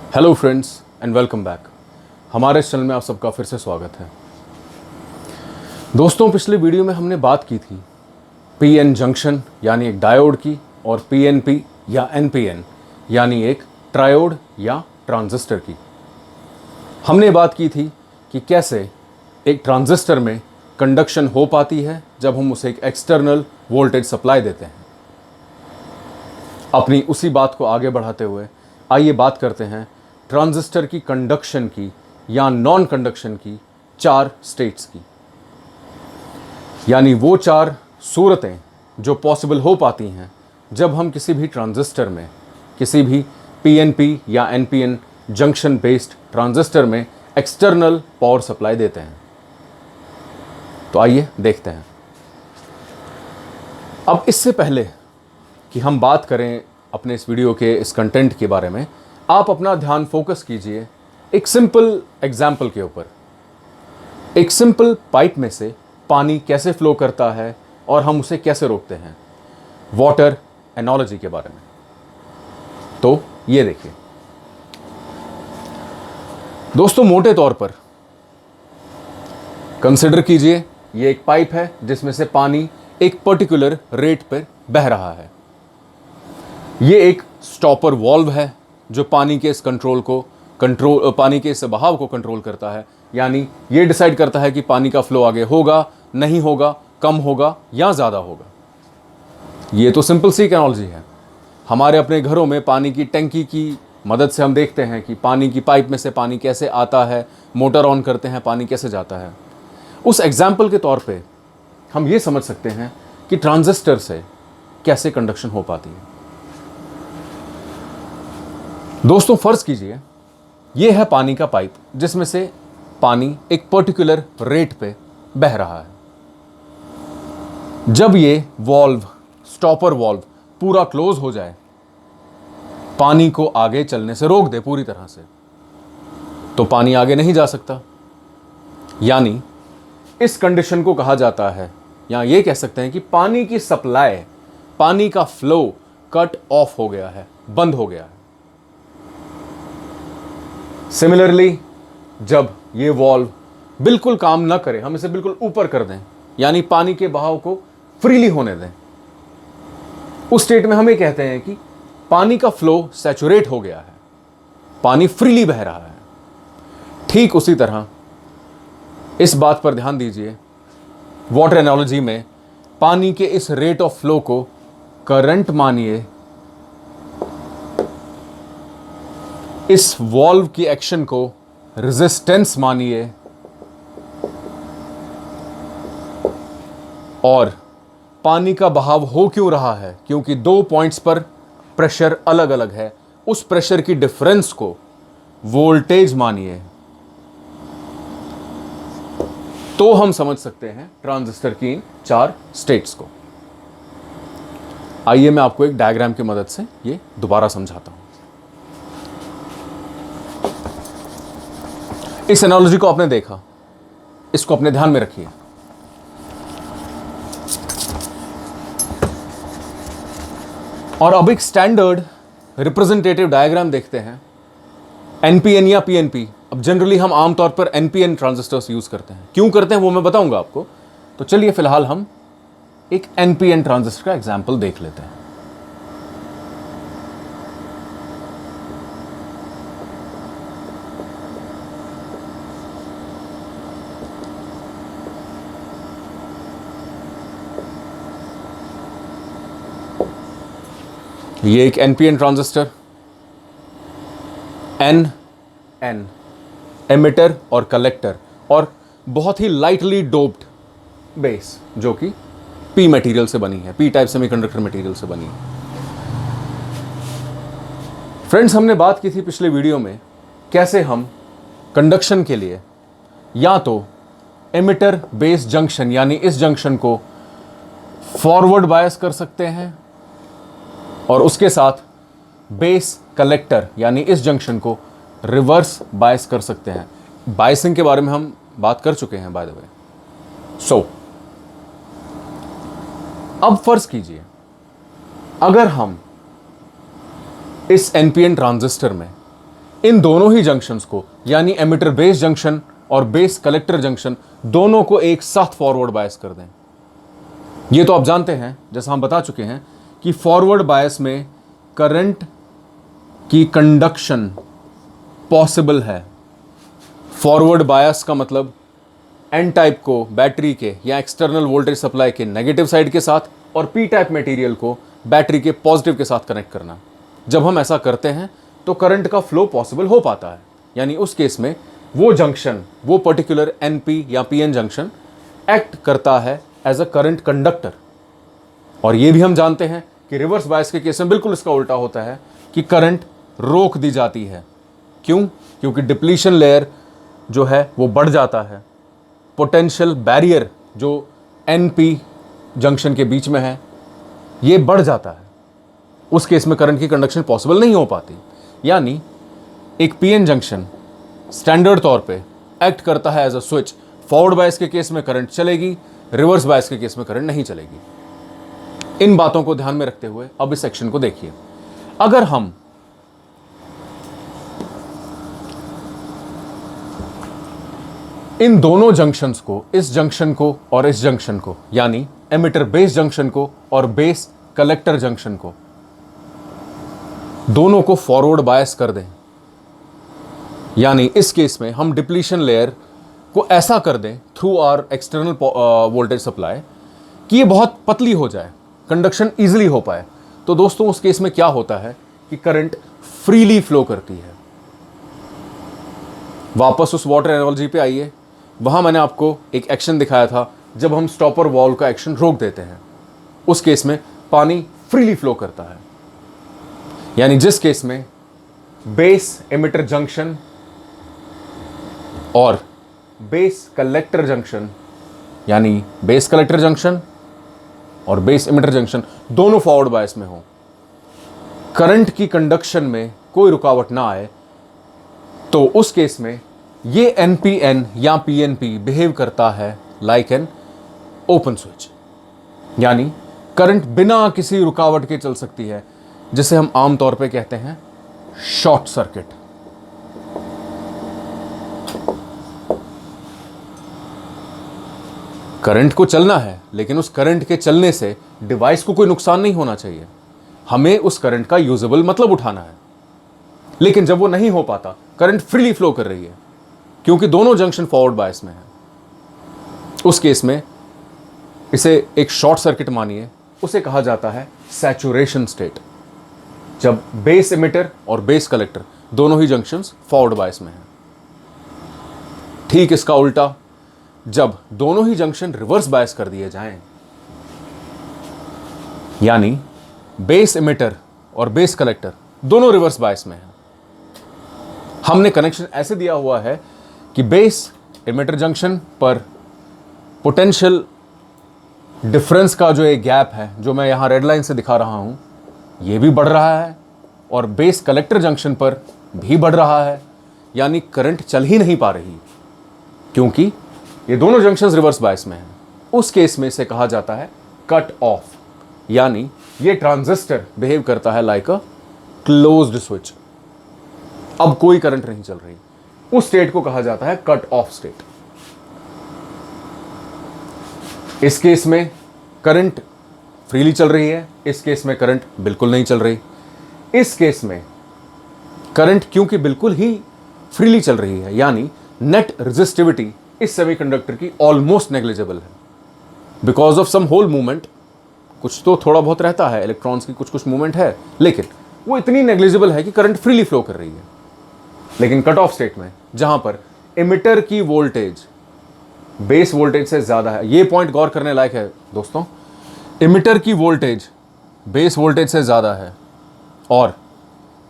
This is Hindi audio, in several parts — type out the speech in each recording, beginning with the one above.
Hello friends and welcome back. हमारे चैनल में आप सबका फिर से स्वागत है। दोस्तों, पिछले वीडियो में हमने बात की थी पीएन जंक्शन यानी एक डायोड की और पीएनपी या एनपीएन यानी एक ट्रायोड या ट्रांजिस्टर की। हमने बात की थी कि कैसे एक ट्रांजिस्टर में कंडक्शन हो पाती है जब हम उसे एक एक्सटर्नल वोल्टेज सप्लाई देते हैं। अपनी उसी बात को आगे बढ़ाते हुए आइए बात करते हैं ट्रांजिस्टर की कंडक्शन की या नॉन कंडक्शन की 4 स्टेट्स की, यानी वो 4 सूरतें जो पॉसिबल हो पाती हैं जब हम किसी भी ट्रांजिस्टर में, किसी भी पीएनपी या एनपीएन जंक्शन बेस्ड ट्रांजिस्टर में एक्सटर्नल पावर सप्लाई देते हैं। तो आइए देखते हैं। अब इससे पहले कि हम बात करें अपने इस वीडियो के इस कंटेंट के बारे में, आप अपना ध्यान फोकस कीजिए एक सिंपल एग्जाम्पल के ऊपर। एक सिंपल पाइप में से पानी कैसे फ्लो करता है और हम उसे कैसे रोकते हैं, वाटर एनोलॉजी के बारे में। तो ये देखिए दोस्तों, मोटे तौर पर कंसिडर कीजिए ये एक पाइप है जिसमें से पानी एक पर्टिकुलर रेट पर बह रहा है। ये एक स्टॉपर वॉल्व है जो पानी के इस पानी के इस बहाव को कंट्रोल करता है, यानी ये डिसाइड करता है कि पानी का फ्लो आगे होगा, नहीं होगा, कम होगा या ज़्यादा होगा। ये तो सिंपल सी एनालॉजी है। हमारे अपने घरों में पानी की टंकी की मदद से हम देखते हैं कि पानी की पाइप में से पानी कैसे आता है, मोटर ऑन करते हैं पानी कैसे जाता है। उस एग्जाम्पल के तौर पे हम ये समझ सकते हैं कि ट्रांजिस्टर से कैसे कंडक्शन हो पाती है। दोस्तों, फर्ज कीजिए ये है पानी का पाइप जिसमें से पानी एक पर्टिकुलर रेट पे बह रहा है। जब ये वॉल्व, स्टॉपर वॉल्व पूरा क्लोज हो जाए, पानी को आगे चलने से रोक दे पूरी तरह से, तो पानी आगे नहीं जा सकता। यानी इस कंडीशन को कहा जाता है, या ये कह सकते हैं कि पानी की सप्लाई, पानी का फ्लो कट ऑफ हो गया है, बंद हो गया है। सिमिलरली जब ये वॉल्व बिल्कुल काम ना करे, हम इसे बिल्कुल ऊपर कर दें, यानी पानी के बहाव को फ्रीली होने दें, उस स्टेट में हम ये कहते हैं कि पानी का फ्लो सैचुरेट हो गया है, पानी फ्रीली बह रहा है। ठीक उसी तरह इस बात पर ध्यान दीजिए, वाटर एनालॉजी में पानी के इस रेट ऑफ फ्लो को करंट मानिए, इस वॉल्व की एक्शन को रेजिस्टेंस मानिए, और पानी का बहाव हो क्यों रहा है, क्योंकि 2 पॉइंट्स पर प्रेशर अलग अलग है, उस प्रेशर की डिफरेंस को वोल्टेज मानिए, तो हम समझ सकते हैं ट्रांजिस्टर की इन 4 स्टेट्स को। आइए मैं आपको एक डायग्राम की मदद से ये दोबारा समझाता हूं। इस एनालॉजी को आपने देखा, इसको अपने ध्यान में रखिए। और अब एक स्टैंडर्ड रिप्रेजेंटेटिव डायग्राम देखते हैं, एनपीएन या पीएनपी। अब जनरली हम आमतौर पर एनपीएन ट्रांजिस्टर्स यूज करते हैं, क्यों करते हैं वो मैं बताऊंगा आपको। तो चलिए फिलहाल हम एक एनपीएन ट्रांजिस्टर का एग्जाम्पल देख लेते हैं। ये एक एनपीएन ट्रांजिस्टर, एन एमिटर और कलेक्टर, और बहुत ही लाइटली डोप्ड बेस जो कि पी मटेरियल से बनी है, पी टाइप सेमीकंडक्टर मटेरियल से बनी है। फ्रेंड्स, हमने बात की थी पिछले वीडियो में कैसे हम कंडक्शन के लिए या तो एमिटर बेस जंक्शन यानी इस जंक्शन को फॉरवर्ड बायस कर सकते हैं, और उसके साथ बेस कलेक्टर यानी इस जंक्शन को रिवर्स बायस कर सकते हैं। बायसिंग के बारे में हम बात कर चुके हैं बाय द वे। सो अब फर्ज कीजिए अगर हम इस एनपीएन ट्रांजिस्टर में इन दोनों ही जंक्शंस को, यानी एमिटर बेस जंक्शन और बेस कलेक्टर जंक्शन, दोनों को एक साथ फॉरवर्ड बायस कर दें। ये तो आप जानते हैं, जैसा हम बता चुके हैं कि फॉरवर्ड बायस में करंट की कंडक्शन पॉसिबल है। फॉरवर्ड बायस का मतलब एन टाइप को बैटरी के या एक्सटर्नल वोल्टेज सप्लाई के नेगेटिव साइड के साथ और पी टाइप मटेरियल को बैटरी के पॉजिटिव के साथ कनेक्ट करना। जब हम ऐसा करते हैं तो करंट का फ्लो पॉसिबल हो पाता है, यानी उस केस में वो जंक्शन, वो पर्टिकुलर एनपी या पीएन जंक्शन एक्ट करता है एज अ करंट कंडक्टर। और ये भी हम जानते हैं कि रिवर्स बायस के केस में बिल्कुल इसका उल्टा होता है कि करंट रोक दी जाती है। क्यों? क्योंकि डिप्लीशन लेयर जो है वो बढ़ जाता है, पोटेंशियल बैरियर जो एनपी जंक्शन के बीच में है ये बढ़ जाता है। उस केस में करंट की कंडक्शन पॉसिबल नहीं हो पाती। यानी एक पीएन जंक्शन स्टैंडर्ड तौर पे एक्ट करता है as a switch. Forward bias के केस में करंट चलेगी, रिवर्स बायस के केस में करंट नहीं चलेगी। इन बातों को ध्यान में रखते हुए अब इस सेक्शन को देखिए। अगर हम इन दोनों जंक्शंस को, इस जंक्शन को और इस जंक्शन को, यानी एमिटर बेस जंक्शन को और बेस कलेक्टर जंक्शन को, दोनों को फॉरवर्ड बायस कर दें, यानी इस केस में हम डिप्लीशन लेयर को ऐसा कर दें through our external voltage supply कि ये बहुत पतली हो जाए, कंडक्शन ईजिली हो पाए, तो दोस्तों उस केस में क्या होता है कि करंट फ्रीली फ्लो करती है। वापस उस वाटर एनालॉजी पे आइए। वहां मैंने आपको एक एक्शन दिखाया था जब हम स्टॉपर वॉल्व का एक्शन रोक देते हैं। उस केस में पानी फ्रीली फ्लो करता है, यानी जिस केस में बेस एमिटर जंक्शन और बेस कलेक्टर जंक्शन, यानी बेस कलेक्टर जंक्शन और बेस एमिटर जंक्शन दोनों फॉरवर्ड बायस में हो, करंट की कंडक्शन में कोई रुकावट ना आए, तो उस केस में ये एनपीएन या पीएनपी बिहेव करता है लाइक एन ओपन स्विच, यानी करंट बिना किसी रुकावट के चल सकती है, जिसे हम आमतौर पे कहते हैं शॉर्ट सर्किट। करंट को चलना है, लेकिन उस करंट के चलने से डिवाइस को कोई नुकसान नहीं होना चाहिए। हमें उस करंट का यूजेबल मतलब उठाना है। लेकिन जब वो नहीं हो पाता, करंट फ्रीली फ्लो कर रही है क्योंकि दोनों जंक्शन फॉरवर्ड बायस में है, उस केस में इसे एक शॉर्ट सर्किट मानिए। उसे कहा जाता है सैचुरेशन स्टेट, जब बेस एमिटर और बेस कलेक्टर दोनों ही जंक्शंस फॉरवर्ड बायस में हैं। ठीक इसका उल्टा, जब दोनों ही जंक्शन रिवर्स बायस कर दिए जाएं, यानी बेस एमिटर और बेस कलेक्टर दोनों रिवर्स बायस में हैं, हमने कनेक्शन ऐसे दिया हुआ है कि बेस एमिटर जंक्शन पर पोटेंशियल डिफरेंस का जो एक गैप है, जो मैं यहां रेड लाइन से दिखा रहा हूं, यह भी बढ़ रहा है और बेस कलेक्टर जंक्शन पर भी बढ़ रहा है, यानी करंट चल ही नहीं पा रही क्योंकि ये दोनों जंक्शंस रिवर्स बायस में हैं। उस केस में इसे कहा जाता है कट ऑफ, यानी ये ट्रांजिस्टर बिहेव करता है लाइक अ क्लोज्ड स्विच। अब कोई करंट नहीं चल रही, उस स्टेट को कहा जाता है कट ऑफ स्टेट। इस केस में करंट फ्रीली चल रही है, इस केस में करंट बिल्कुल नहीं चल रही। इस केस में करंट क्योंकि बिल्कुल ही फ्रीली चल रही है, यानी नेट रेजिस्टिविटी इस सेमीकंडक्टर की ऑलमोस्ट नेग्लिजिबल है। Because of some hole movement, कुछ तो थोड़ा बहुत रहता है, इलेक्ट्रॉन्स की कुछ कुछ मूवमेंट है, लेकिन वो इतनी नेग्लिजिबल है कि करंट फ्रीली फ्लो कर रही है। लेकिन कट ऑफ स्टेट में, जहां पर एमिटर की वोल्टेज बेस वोल्टेज से ज्यादा है, ये पॉइंट गौर करने लायक है दोस्तों, एमिटर की वोल्टेज बेस वोल्टेज से ज्यादा है और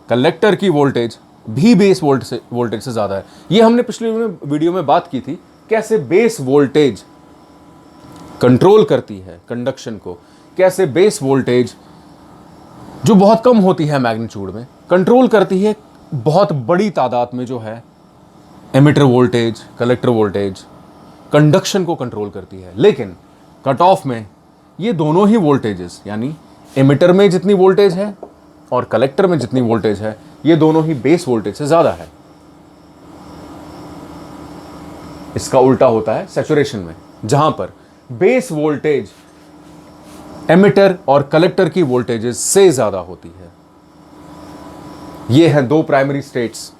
कलेक्टर की वोल्टेज भी बेस वोल्टेज से ज्यादा है। ये हमने पिछले वीडियो में बात की थी, कैसे बेस वोल्टेज कंट्रोल करती है कंडक्शन को, कैसे बेस वोल्टेज जो बहुत कम होती है मैग्नीट्यूड में, कंट्रोल करती है बहुत बड़ी तादाद में, जो है emitter voltage, collector voltage, conduction को कंट्रोल करती है। लेकिन कट ऑफ में ये दोनों ही वोल्टेजेस, यानी एमिटर में जितनी वोल्टेज है और कलेक्टर में जितनी वोल्टेज है, ये दोनों ही बेस वोल्टेज से ज्यादा है। इसका उल्टा होता है सैचुरेशन में, जहां पर बेस वोल्टेज एमिटर और कलेक्टर की वोल्टेजेस से ज्यादा होती है। ये हैं दो प्राइमरी स्टेट्स,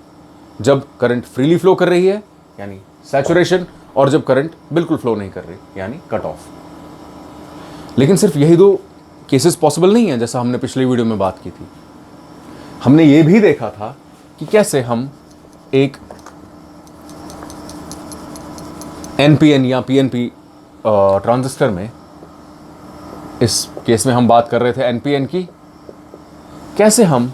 जब करंट फ्रीली फ्लो कर रही है यानी सैचुरेशन, और जब करंट बिल्कुल फ्लो नहीं कर रही यानी कट ऑफ। लेकिन सिर्फ यही दो केसेस पॉसिबल नहीं है, जैसा हमने पिछली वीडियो में बात की थी। हमने ये भी देखा था कि कैसे हम एक एनपीएन या पीएनपी ट्रांजिस्टर में, इस केस में हम बात कर रहे थे एनपीएन की, कैसे हम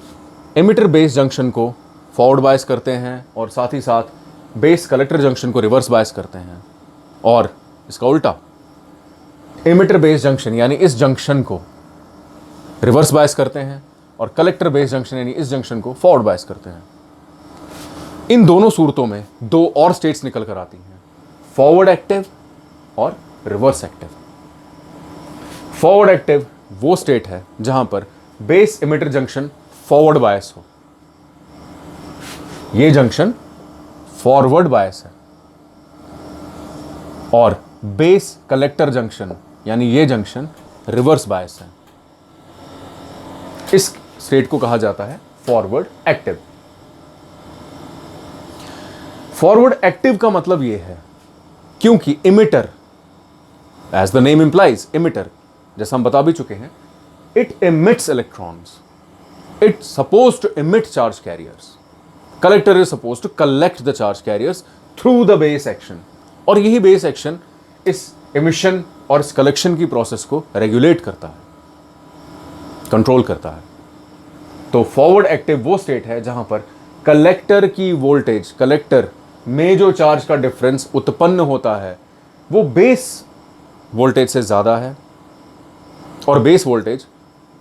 एमिटर बेस जंक्शन को फॉरवर्ड बायस करते हैं और साथ ही साथ बेस कलेक्टर जंक्शन को रिवर्स बायस करते हैं, और इसका उल्टा एमिटर बेस जंक्शन यानी इस जंक्शन को रिवर्स बायस करते हैं और कलेक्टर बेस जंक्शन यानी इस जंक्शन को फॉरवर्ड बायस करते हैं। इन दोनों सूरतों में दो और स्टेट्स निकल कर आती हैं, फॉरवर्ड एक्टिव और रिवर्स एक्टिव। फॉरवर्ड एक्टिव वो स्टेट है जहां पर base emitter junction forward bias हो, ये जंक्शन फॉरवर्ड बायस है, और बेस कलेक्टर जंक्शन यानी ये जंक्शन रिवर्स बायस है। इस स्टेट को कहा जाता है फॉरवर्ड एक्टिव। फॉरवर्ड एक्टिव का मतलब यह है क्योंकि emitter, as the name implies, emitter, जैसा हम बता भी चुके हैं, it emits electrons, it suppose to emit charge carriers, collector is suppose to collect the charge carriers through the base action, और यही बेस एक्शन इस एमिशन और इस कलेक्शन की प्रोसेस को रेगुलेट करता है, कंट्रोल करता है। तो फॉरवर्ड एक्टिव वो स्टेट है जहां पर कलेक्टर की वोल्टेज, कलेक्टर में जो चार्ज का डिफरेंस उत्पन्न होता है वो बेस वोल्टेज से ज्यादा है, और बेस वोल्टेज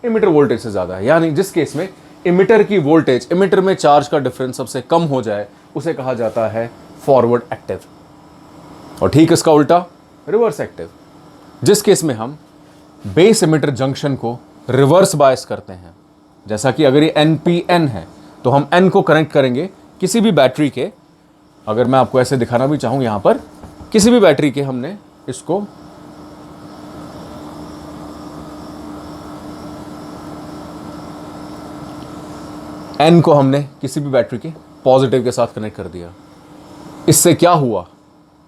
इमिटर वोल्टेज से ज्यादा है। यानी जिस केस में इमिटर की वोल्टेज, इमिटर में चार्ज का डिफरेंस सबसे कम हो जाए, उसे कहा जाता है फॉरवर्ड एक्टिव। और ठीक इसका उल्टा रिवर्स एक्टिव, जिस केस में हम बेस इमिटर जंक्शन को रिवर्स बायस करते हैं। जैसा कि अगर ये NPN है तो हम N को कनेक्ट करेंगे किसी भी बैटरी के, अगर मैं आपको ऐसे दिखाना भी चाहूं, यहां पर किसी भी बैटरी के हमने इसको N को हमने किसी भी बैटरी के पॉजिटिव के साथ कनेक्ट कर दिया। इससे क्या हुआ,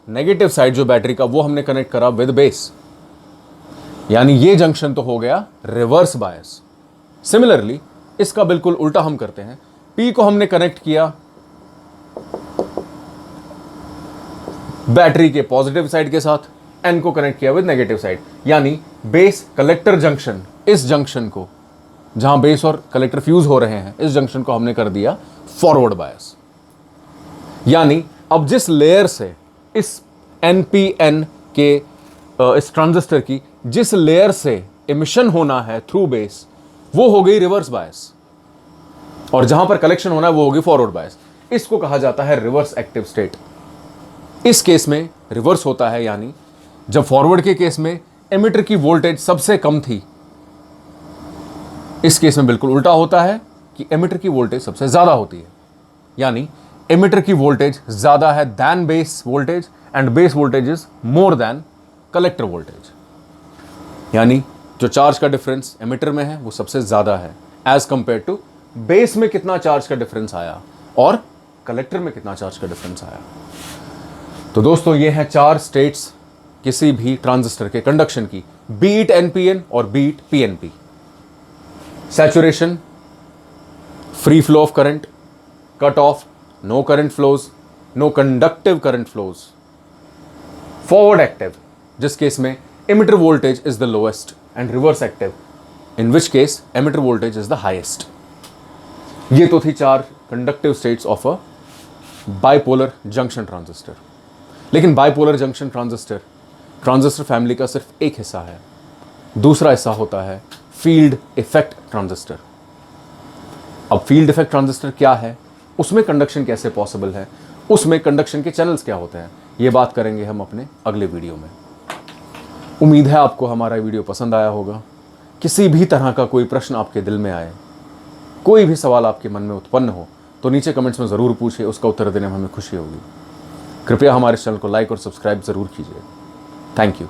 नेगेटिव साइड जो बैटरी का वो हमने कनेक्ट करा विद बेस, यानी ये जंक्शन तो हो गया रिवर्स बायस। सिमिलरली इसका बिल्कुल उल्टा हम करते हैं, P को हमने कनेक्ट किया बैटरी के पॉजिटिव साइड के साथ, N को कनेक्ट किया विद नेगेटिव साइड, यानी बेस कलेक्टर जंक्शन, इस जंक्शन को जहां बेस और कलेक्टर फ्यूज हो रहे हैं, इस जंक्शन को हमने कर दिया फॉरवर्ड बायस। यानी अब जिस लेयर से इस NPN के इस ट्रांजिस्टर की जिस लेयर से एमिशन होना है थ्रू बेस, वो हो गई रिवर्स बायस, और जहां पर कलेक्शन होना है वो होगी फॉरवर्ड बायस। इसको कहा जाता है रिवर्स एक्टिव स्टेट। इस केस में रिवर्स होता है, यानी जब फॉरवर्ड के केस में एमिटर की वोल्टेज सबसे कम थी, इस केस में बिल्कुल उल्टा होता है कि एमिटर की वोल्टेज सबसे ज्यादा होती है। यानी एमिटर की वोल्टेज ज्यादा है than base voltage, and base voltage is more than collector voltage. यानी जो चार्ज का डिफरेंस एमिटर में है वो सबसे ज्यादा है एज कंपेयर टू बेस में कितना चार्ज का डिफरेंस आया और कलेक्टर में कितना चार्ज का डिफरेंस आया। तो दोस्तों ये हैं चार स्टेट्स किसी भी ट्रांजिस्टर के कंडक्शन की, बीट NPN और बीट PNP। Saturation, free flow of current, cut off, no current flows, no conductive current flows. Forward active, जिस केस में emitter voltage is the lowest, and reverse active, in which case emitter voltage is the highest। ये तो थी चार conductive states of a bipolar junction transistor। लेकिन bipolar junction transistor transistor family का सिर्फ एक हिस्सा है, दूसरा हिस्सा होता है फील्ड इफेक्ट ट्रांजिस्टर। अब फील्ड इफेक्ट ट्रांजिस्टर क्या है, उसमें कंडक्शन कैसे पॉसिबल है, उसमें कंडक्शन के चैनल्स क्या होते हैं, ये बात करेंगे हम अपने अगले वीडियो में। उम्मीद है आपको हमारा वीडियो पसंद आया होगा। किसी भी तरह का कोई प्रश्न आपके दिल में आए, कोई भी सवाल आपके मन में उत्पन्न हो तो नीचे कमेंट्स में ज़रूर पूछिए, उसका उत्तर देने में हमें खुशी होगी। कृपया हमारे चैनल को लाइक और सब्सक्राइब ज़रूर कीजिए। Thank you.